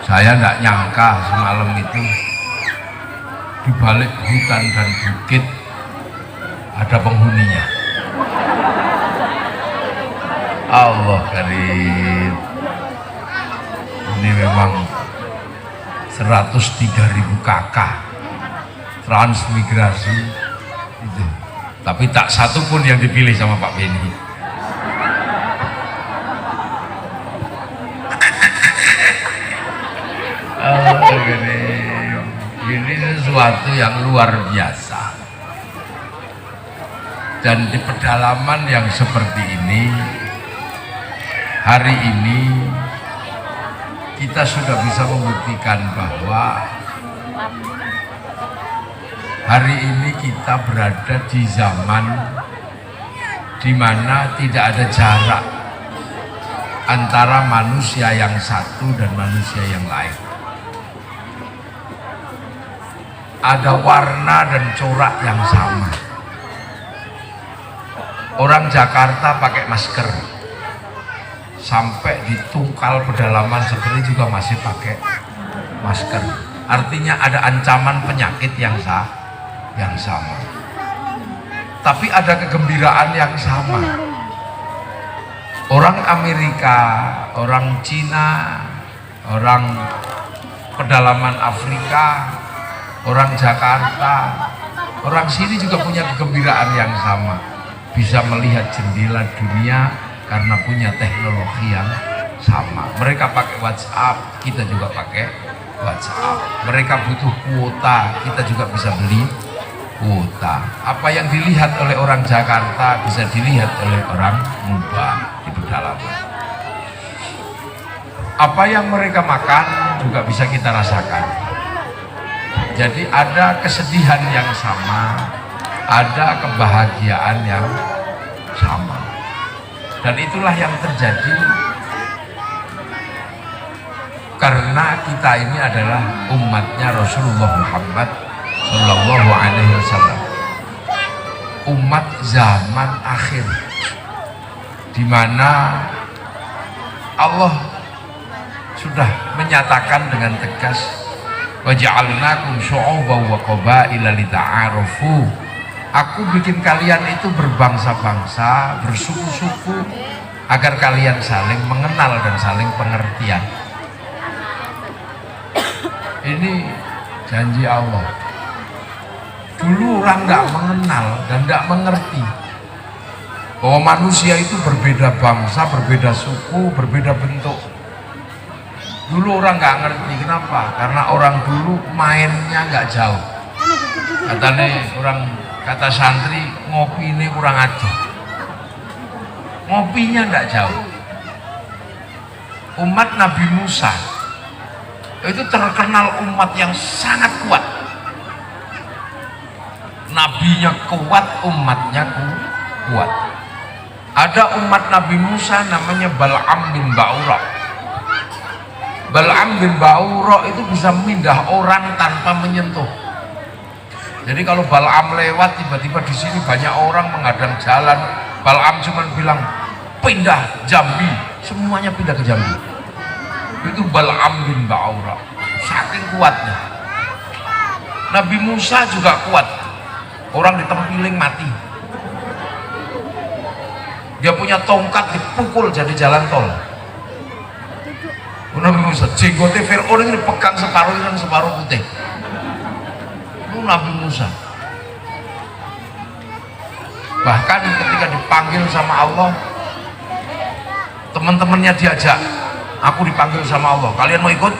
Saya nggak nyangka semalam itu di balik hutan dan bukit ada penghuninya. Allah karim. Ini memang 103.000 kakak transmigrasi itu. Tapi tak satu pun yang dipilih sama Pak Beni. Ini sesuatu yang luar biasa. Dan di pedalaman yang seperti ini, hari ini kita sudah bisa membuktikan bahwa hari ini kita berada di zaman di mana tidak ada jarak antara manusia yang satu dan manusia yang lain. Ada warna dan corak yang sama. Orang Jakarta pakai masker, sampai di tungkal pedalaman seperti juga masih pakai masker. Artinya ada ancaman penyakit yang sama. Tapi ada kegembiraan yang sama. Orang Amerika, orang Cina, orang pedalaman Afrika, orang Jakarta, orang sini juga punya kegembiraan yang sama. Bisa melihat jendela dunia karena punya teknologi yang sama. Mereka pakai WhatsApp, kita juga pakai WhatsApp. Mereka butuh kuota, kita juga bisa beli kuota. Apa yang dilihat oleh orang Jakarta bisa dilihat oleh orang Muba di pedalaman. Apa yang mereka makan juga bisa kita rasakan. Jadi ada kesedihan yang sama, ada kebahagiaan yang sama. Dan itulah yang terjadi karena kita ini adalah umatnya Rasulullah Muhammad Sallallahu Alaihi Wasallam, umat zaman akhir, di mana Allah sudah menyatakan dengan tegas, waja'alnakum syu'uban wa qabaila lita'arafu. Aku bikin kalian itu berbangsa-bangsa, bersuku-suku, agar kalian saling mengenal dan saling pengertian. Ini janji Allah. Dulu orang nggak mengenal dan nggak mengerti bahwa manusia itu berbeda bangsa, berbeda suku, berbeda bentuk. Dulu orang nggak ngerti. Kenapa? Karena orang dulu mainnya nggak jauh. Kata santri, ngopi ini kurang ajar. Ngopinya nggak jauh. Umat Nabi Musa itu terkenal umat yang sangat kuat. Nabinya kuat, umatnya kuat. Ada umat Nabi Musa namanya Bal'am bin Ba'ura. Bal'am bin Ba'ura itu bisa memindah orang tanpa menyentuh. Jadi kalau Bal'am lewat, tiba-tiba di sini banyak orang menghadang jalan, Bal'am cuma bilang pindah Jambi, semuanya pindah ke Jambi. Itu Bal'am bin Ba'ura, saking kuatnya. Nabi Musa juga kuat, orang ditempiling mati. Dia punya tongkat, dipukul jadi jalan tol. Nabi Musa, jenggotnya Fir'aun ini pegang separuh hitam separuh putih. Nabi Musa. Bahkan ketika dipanggil sama Allah, teman-temannya diajak, aku dipanggil sama Allah, kalian mau ikut?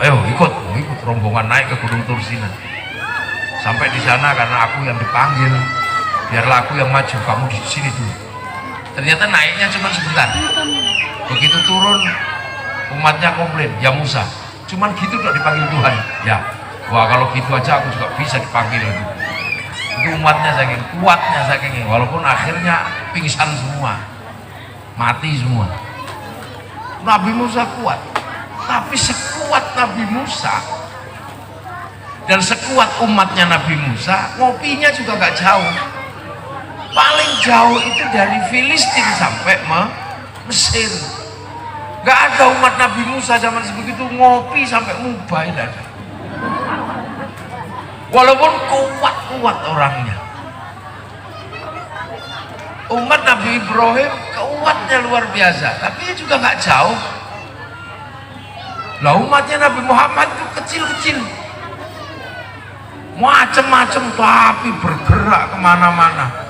Ayo ikut rombongan naik ke Gunung Tursina. Sampai di sana karena aku yang dipanggil, biarlah aku yang maju, kamu di sini dulu. Ternyata naiknya cuma sebentar. Begitu turun, umatnya komplain, ya Musa, cuman gitu udah dipanggil Tuhan. Ya, wah kalau gitu aja aku juga bisa dipanggil. Itu umatnya saking kuatnya, saking walaupun akhirnya pingsan semua, mati semua. Nabi Musa kuat, tapi sekuat Nabi Musa dan sekuat umatnya Nabi Musa, ngopinya juga gak jauh. Paling jauh itu dari Filistin sampai Mesir. Nggak ada umat Nabi Musa zaman sebegitu ngopi sampai mubah, tidak ada. Walaupun kuat-kuat orangnya. Umat Nabi Ibrahim kuatnya luar biasa, tapi juga nggak jauh. Lah umatnya Nabi Muhammad itu kecil-kecil, macem-macem tapi bergerak kemana-mana.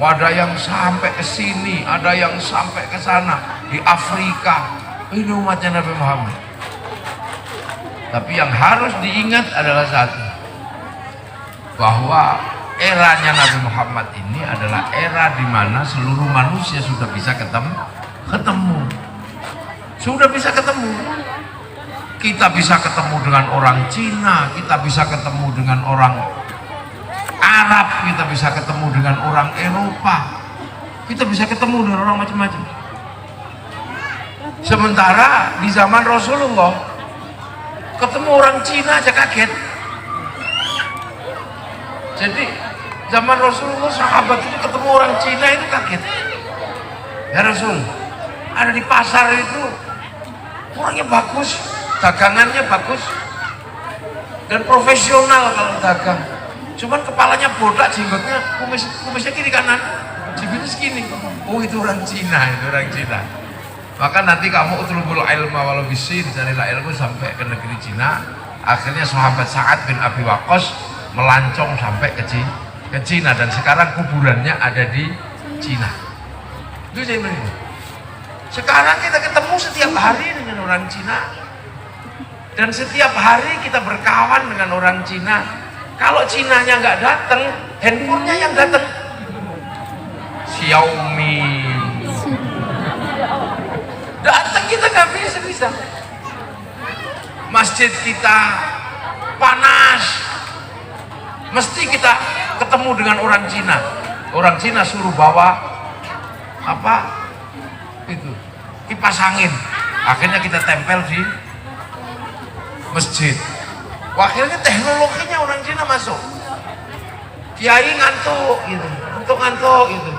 Ada yang sampai ke sini, ada yang sampai ke sana di Afrika. Ini umatnya Nabi Muhammad. Tapi yang harus diingat adalah satu, bahwa eranya Nabi Muhammad ini adalah era di mana seluruh manusia sudah bisa ketemu. Sudah bisa ketemu. Kita bisa ketemu dengan orang Cina, kita bisa ketemu dengan orang Arab, kita bisa ketemu dengan orang Eropa, kita bisa ketemu dengan orang macam-macam. Sementara di zaman Rasulullah ketemu orang Cina aja kaget. Jadi zaman Rasulullah sahabat itu ketemu orang Cina itu kaget. Ya Rasul, ada di pasar itu orangnya bagus, dagangannya bagus dan profesional kalau dagang. Cuman kepalanya bodak, jenggotnya kumisnya kiri kanan, jenggotnya segini. Oh itu orang Cina, itu orang Cina. Maka nanti kamu utlubul ilma walau bisin, carilah ilmu sampai ke negeri Cina. Akhirnya sahabat Sa'ad bin Abi Waqqas melancong sampai ke Cina dan sekarang kuburannya ada di Cina. Itu saya bilang. Sekarang kita ketemu setiap hari dengan orang Cina dan setiap hari kita berkawan dengan orang Cina. Kalau Cinanya nggak datang, handphonenya yang datang. Xiaomi. Datang kita nggak bisa. Masjid kita panas. Mesti kita ketemu dengan orang Cina. Orang Cina suruh bawa apa? Itu kipas angin. Akhirnya kita tempel di masjid. Akhirnya teknologinya orang Cina masuk. Kiai ngantuk gitu, ngantuk gitu.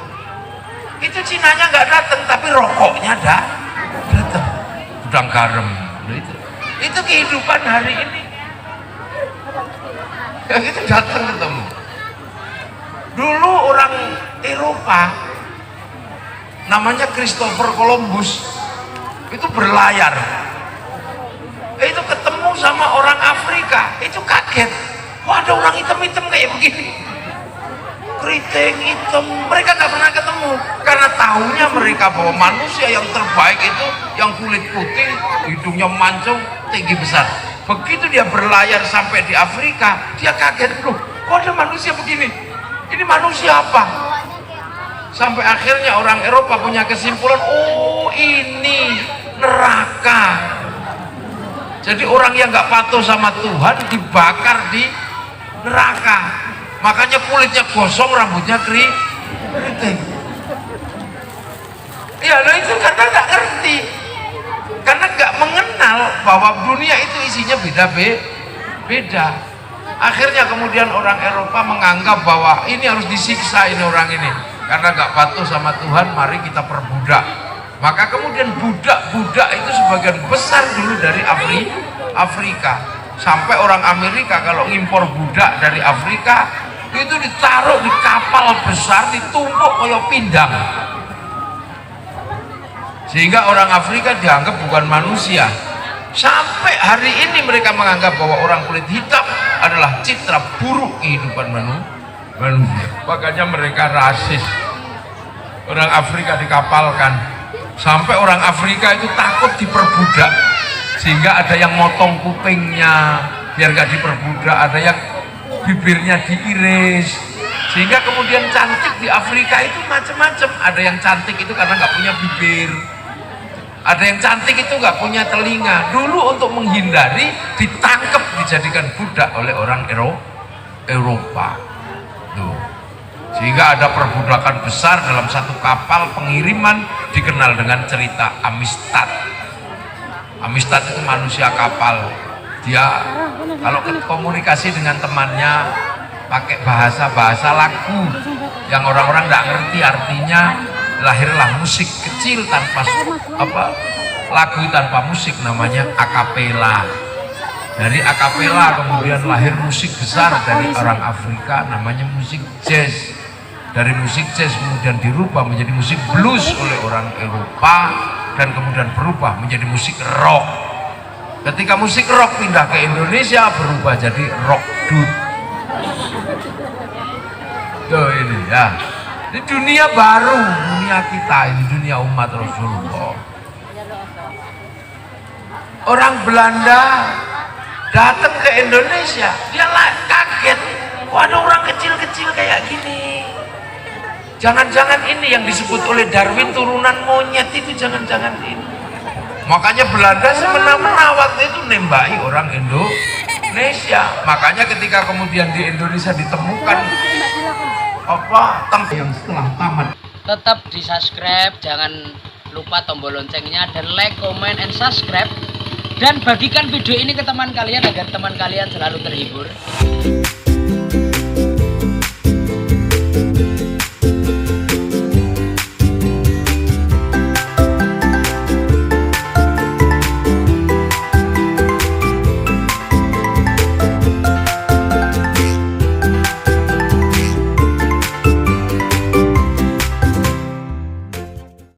Itu Cinanya nggak datang, tapi rokoknya datang. Udang garam, itu kehidupan hari ini. Ya itu datang ketemu. Dulu orang Eropa, namanya Christopher Columbus, itu berlayar. Itu ketemu sama orang Afrika, itu kaget. Wah ada orang hitam-hitam kayak begini, keriting hitam. Mereka nggak pernah ketemu karena tahunya mereka bahwa manusia yang terbaik itu yang kulit putih, hidungnya mancung, tinggi besar. Begitu dia berlayar sampai di Afrika, dia kaget, loh kok ada manusia begini, ini manusia apa? Sampai akhirnya orang Eropa punya kesimpulan, oh ini neraka. Jadi orang yang nggak patuh sama Tuhan dibakar di neraka. Makanya kulitnya gosong, rambutnya keriting. Ya lo itu karena nggak ngerti, karena nggak mengenal bahwa dunia itu isinya beda. Akhirnya kemudian orang Eropa menganggap bahwa ini harus disiksa ini orang ini karena nggak patuh sama Tuhan. Mari kita perbudak. Maka kemudian budak itu sebagian besar dulu dari Afrika. Sampai orang Amerika kalau ngimpor budak dari Afrika itu ditaruh di kapal besar, ditumpuk kayak pindang. Sehingga orang Afrika dianggap bukan manusia. Sampai hari ini mereka menganggap bahwa orang kulit hitam adalah citra buruk kehidupan manusia. Makanya mereka rasis. Orang Afrika dikapalkan. Sampai orang Afrika itu takut diperbudak, sehingga ada yang motong kupingnya biar gak diperbudak, ada yang bibirnya diiris, sehingga kemudian cantik di Afrika itu macam-macam. Ada yang cantik itu karena nggak punya bibir, ada yang cantik itu nggak punya telinga. Dulu untuk menghindari ditangkap, dijadikan budak oleh orang Eropa. Tuh. Sehingga ada perbudakan besar dalam satu kapal pengiriman dikenal dengan cerita Amistad. Amistad itu manusia kapal. Dia kalau komunikasi dengan temannya pakai bahasa lagu yang orang-orang nggak ngerti artinya. lahirlah musik kecil tanpa lagu tanpa musik, namanya akapela. Dari akapela kemudian lahir musik besar dari orang Afrika, namanya musik jazz. Dari musik jazz kemudian dirubah menjadi musik blues oleh orang Eropa, dan kemudian berubah menjadi musik rock. Ketika musik rock pindah ke Indonesia, berubah jadi rock dut. Tuh ini ya, ini dunia baru, dunia kita ini, dunia umat Rasulullah. Orang Belanda datang ke Indonesia, dia kaget, waduh orang kecil-kecil kayak gini. Jangan-jangan ini yang disebut oleh Darwin turunan monyet itu, jangan-jangan ini. Makanya Belanda semena-mena waktu itu nembaki orang Indonesia. Makanya ketika kemudian di Indonesia ditemukan tempat yang setelah tamat, tetap di subscribe, jangan lupa tombol loncengnya, dan like, comment, and subscribe, dan bagikan video ini ke teman kalian agar teman kalian selalu terhibur.